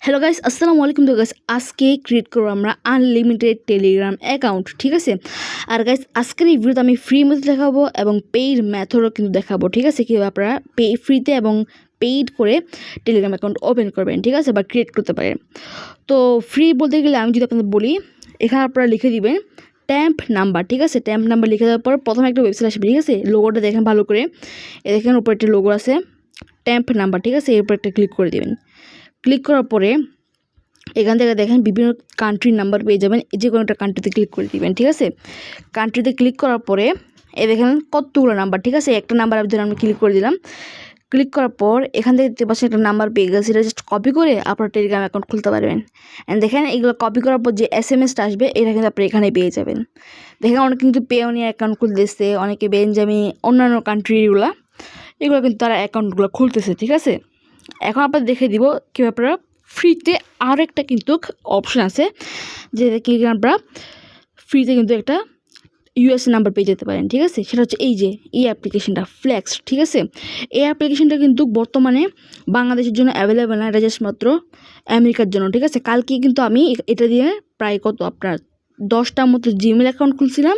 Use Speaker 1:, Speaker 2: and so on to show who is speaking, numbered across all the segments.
Speaker 1: Hello guys, আসসালামু আলাইকুম। তো গাইস আজকে ক্রিয়েট করবো আমরা আনলিমিটেড টেলিগ্রাম অ্যাকাউন্ট, ঠিক আছে। আর গাইস আজকের এই ভিডিওতে আমি ফ্রি মেথড দেখাবো এবং পেইড মেথডও কিন্তু দেখাবো, ঠিক আছে। কীভাবে আপনারা ফ্রিতে এবং পেইড করে টেলিগ্রাম অ্যাকাউন্ট ওপেন করবেন, ঠিক আছে, বা ক্রিয়েট করতে পারেন। তো ফ্রি বলতে গেলে আমি যদি আপনাদের বলি, এখানে আপনারা লিখে দিবেন ট্যাম্প নাম্বার, ঠিক আছে। ট্যাম্প নাম্বার লিখে দেওয়ার পর প্রথমে একটা ওয়েবসাইট আসবে, ঠিক আছে। লোগোটা দেখেন ভালো করে, দেখেন উপরে একটা লোগো আছে ট্যাম্প নাম্বার, ঠিক আছে। এরপর একটা ক্লিক করে দেবেন। ক্লিক করার পরে এখান থেকে দেখেন বিভিন্ন কান্ট্রির নাম্বার পেয়ে যাবেন। যে কোনো একটা কান্ট্রিতে ক্লিক করে দিবেন, ঠিক আছে। কান্ট্রিতে ক্লিক করার পরে দেখেন কতগুলো নাম্বার, ঠিক আছে। একটা নাম্বার আমি ক্লিক করে দিলাম। ক্লিক করার পর এখান থেকে দেখতে পাচ্ছেন একটা নাম্বার পেয়ে গেছে, এটা জাস্ট কপি করে আপনার টেলিগ্রাম অ্যাকাউন্ট খুলতে পারবেন। অ্যান্ড দেখেন এগুলো কপি করার পর যে SMS-টা আসবে এটা কিন্তু আপনি এখানে পেয়ে যাবেন। দেখেন অনেকে কিন্তু পেওনিয়ার অ্যাকাউন্ট খুলতেছে, অনেকে বেঞ্জামি, অন্যান্য কান্ট্রিগুলো এগুলো কিন্তু তারা অ্যাকাউন্টগুলো খুলতেছে, ঠিক আছে। এখন আপনাদের দেখে দিব কীভাবে আপনারা ফ্রিতে আরেকটা কিন্তু অপশন আছে, যেটা কি আপনারা ফ্রিতে কিন্তু একটা USA নাম্বার পেয়ে যেতে পারেন, ঠিক আছে। সেটা হচ্ছে এই অ্যাপ্লিকেশনটা ফ্লেক্স, ঠিক আছে। এই অ্যাপ্লিকেশনটা কিন্তু বর্তমানে বাংলাদেশের জন্য অ্যাভেলেবেল না, এটা জাস্ট মাত্র আমেরিকার জন্য, ঠিক আছে। কালকে কিন্তু আমি এটা দিয়ে প্রায় আপনার 10টার মতো জিমেল অ্যাকাউন্ট খুলছিলাম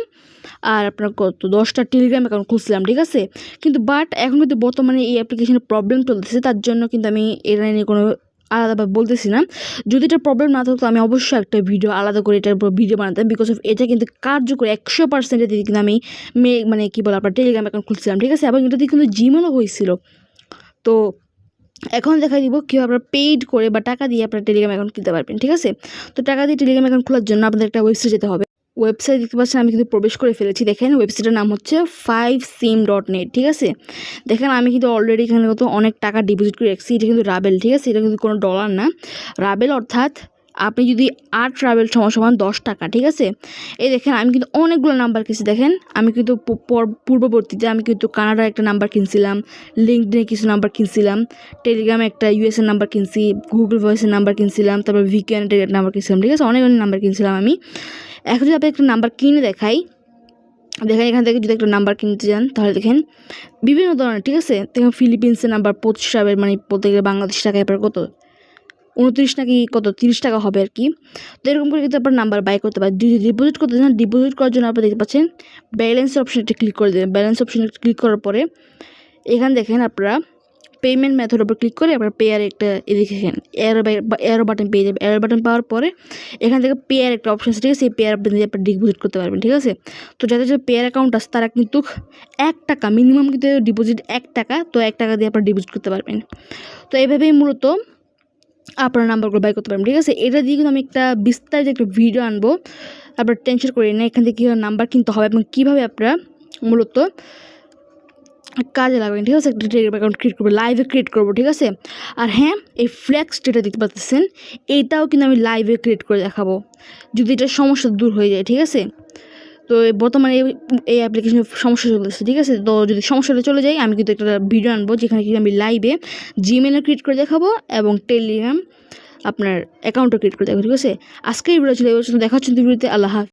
Speaker 1: আর আপনার 10টা টেলিগ্রাম অ্যাকাউন্ট খুলছিলাম, ঠিক আছে। কিন্তু এখন কিন্তু বর্তমানে এই অ্যাপ্লিকেশনের প্রবলেম চলতেছে, তার জন্য কিন্তু আমি এটা নিয়ে কোনো আলাদাভাবে বলতেছি না। যদি এটা প্রবলেম না থাকতো আমি অবশ্যই একটা ভিডিও আলাদা করে এটার উপর ভিডিও বানাতাম, বিকজ অফ এটা কিন্তু কার্যকর 100% দিয়ে কিন্তু আমি আপনার টেলিগ্রাম অ্যাকাউন্ট খুলছিলাম, ঠিক আছে। এবং এটা দিয়ে কিন্তু জিমেলও হয়েছিল। তো এখন দেখা দিব কীভাবে আপনারা পেইড করে বা টাকা দিয়ে আপনার টেলিগ্রাম অ্যাকাউন্ট কিনতে পারবেন, ঠিক আছে। তো টাকা দিয়ে টেলিগ্রাম অ্যাকাউন্ট খোলার জন্য আপনাদের একটা ওয়েবসাইট যেতে হবে। ওয়েবসাইট দেখতে পাচ্ছেন আমি কিন্তু প্রবেশ করে ফেলেছি। দেখেন ওয়েবসাইটের নাম হচ্ছে 5sim.net, ঠিক আছে। দেখেন আমি কিন্তু অলরেডি এখানে কত অনেক টাকা ডিপোজিট করে রাখছি। এটা কিন্তু রাবেল, ঠিক আছে। এটা কিন্তু কোনো ডলার না, রাবেল। অর্থাৎ আপনি যদি 8 রাবেল সমান 10 টাকা, ঠিক আছে। এই দেখেন আমি কিন্তু অনেকগুলো নাম্বার কিনছি। দেখেন আমি কিন্তু পূর্ববর্তীতে আমি কিন্তু কানাডার একটা নাম্বার কিনছিলাম, লিঙ্কডইনে কিছু নাম্বার কিনছিলাম, টেলিগ্রামে একটা USA নাম্বার কিনছি, গুগল ভয়েসের নাম্বার কিনছিলাম, তারপর VPN-এর নাম্বার কিনছিলাম, ঠিক আছে। অনেক নাম্বার কিনছিলাম আমি। এখন যদি আপনি একটা নাম্বার কিনে দেখেন এখান থেকে যদি একটা নাম্বার কিনতে যান তাহলে দেখেন বিভিন্ন ধরনের, ঠিক আছে। দেখেন ফিলিপিন্সের নাম্বার 25 রাবেল, মানে বলতে গেলে বাংলাদেশ টাকায় আপনার কত 29 নাকি কত 30 টাকা হবে আর কি। তো এরকম করে কিন্তু আপনার নাম্বার বাই করতে পারেন। যদি ডিপোজিট করতে চান, ডিপোজিট করার জন্য আপনারা দেখতে পাচ্ছেন ব্যালেন্স অপশনটা ক্লিক করে দেবেন। ব্যালেন্স অপশনে ক্লিক করার পরে এখানে দেখেন আপনারা পেমেন্ট মেথড উপর ক্লিক করে আপনার পেয়ার একটা এদিকে এরো বাটন পেয়ে যাবেন। এরো বাটন পাওয়ার পরে এখান থেকে পেয়ার একটা অপশন আছে, ঠিক আছে। সেই পেয়ার আপনি দিয়ে আপনার ডিপোজিট করতে পারবেন, ঠিক আছে। তো যাদের যে পেয়ার অ্যাকাউন্ট আছে তারা কিন্তু 1 টাকা মিনিমাম কিন্তু ডিপোজিট 1 টাকা, তো 1 টাকা দিয়ে আপনার ডিপোজিট করতে পারবেন। তো এইভাবেই মূলত আপনার নাম্বারগুলো বাই করতে পারবেন, ঠিক আছে। এটা দিয়ে কিন্তু আমি একটা বিস্তারিত একটা ভিডিও আনবো, আপনার টেনশন করি না। এখান থেকে কীভাবে নাম্বার কিনতে হবে এবং কীভাবে আপনারা মূলত কাজে লাগবেন, ঠিক আছে। একটা টেলিগ্রাম অ্যাকাউন্ট ক্রিয়েট করবো, লাইভে ক্রিয়েট করবো, ঠিক আছে। আর হ্যাঁ, এই ফ্লেক্স যেটা দেখতে পাচ্ছেন এইটাও কিন্তু আমি লাইভে ক্রিয়েট করে দেখাবো যদি এটার সমস্যা দূর হয়ে যায়, ঠিক আছে। তো বর্তমানে এই অ্যাপ্লিকেশনের সমস্যা চলতেছে, ঠিক আছে। তো যদি সমস্যাটা চলে যায় আমি কিন্তু একটা ভিডিও আনবো যেখানে কিন্তু আমি লাইভে জিমেলও ক্রিয়েট করে দেখাবো এবং টেলিগ্রাম আপনার অ্যাকাউন্টও ক্রিয়েট করে দেখাবো, ঠিক আছে। আজকের ভিডিও ছিল, দেখা হচ্ছে ভিডিওতে। আল্লাহ হাফেজ।